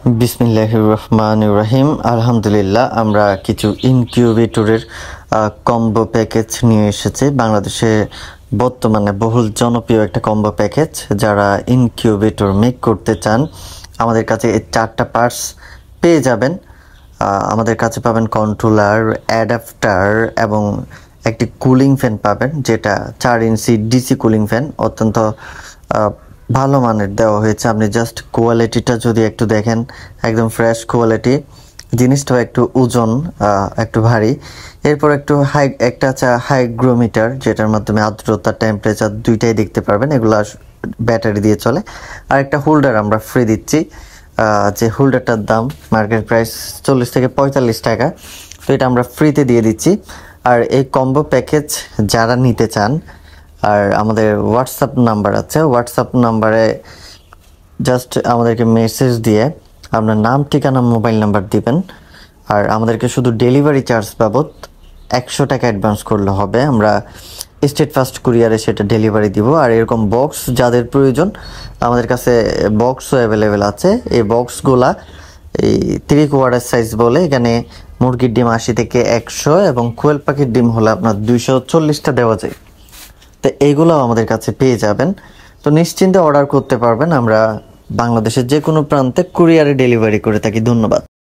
বিসমিল্লাহির রহমানির রহিম। আলহামদুলিল্লাহ, আমরা কিছু ইনকিউবেটরের কম্বো প্যাকেজ নিয়ে এসেছি। বাংলাদেশে বর্তমানে বহুল জনপ্রিয় একটা কম্বো প্যাকেজ। যারা ইনকিউবেটর মেক করতে চান, আমাদের কাছে এই 4টা পার্টস পেয়ে যাবেন। আমাদের কাছে পাবেন কন্ট্রোলার, অ্যাডাপ্টার এবং একটি কুলিং ফ্যান পাবেন, যেটা 4 ইঞ্চি ডিসি কুলিং ফ্যান, অত্যন্ত ভালো মানের দেওয়া হয়েছে। আপনি জাস্ট কোয়ালিটিটা যদি একটু দেখেন, একদম ফ্রেশ কোয়ালিটি। জিনিসটাও একটু ওজন, একটু ভারী। এরপর একটা আছে হাইগ্রোমিটার, যেটার মাধ্যমে আর্দ্রতা, টেম্পারেচার দুইটাই দেখতে পারবেন। এগুলো ব্যাটারি দিয়ে চলে। আর একটা হোল্ডার আমরা ফ্রি দিচ্ছি, যে হোল্ডারটার দাম মার্কেট প্রাইস 40 থেকে 45 টাকা। তো এটা আমরা ফ্রিতে দিয়ে দিচ্ছি। আর এই কম্বো প্যাকেজ যারা নিতে চান, আর আমাদের হোয়াটসঅ্যাপ নাম্বার আছে, হোয়াটসঅ্যাপ নাম্বারে জাস্ট আমাদেরকে মেসেজ দিয়ে আপনার নাম, ঠিকানা, মোবাইল নাম্বার দিবেন। আর আমাদেরকে শুধু ডেলিভারি চার্জ বাবদ 100 টাকা অ্যাডভান্স করলে হবে। আমরা স্টেট ফার্স্ট কুরিয়ারে সেটা ডেলিভারি দিব। আর এরকম বক্স যাদের প্রয়োজন, আমাদের কাছে বক্সও অ্যাভেলেবেল আছে। এই বক্সগুলা এই 3 কোয়ার্টার সাইজ বলে, এখানে মুরগির ডিম 80 থেকে 100 এবং কোয়েল পাখির ডিম হলে আপনার 240টা দেওয়া যায়। তো এইগুলো আমাদের কাছে পেয়ে যাবেন। তো নিশ্চিন্তে অর্ডার করতে পারবেন। আমরা বাংলাদেশের যে কোনো প্রান্তে কুরিয়ারে ডেলিভারি করে থাকি। ধন্যবাদ।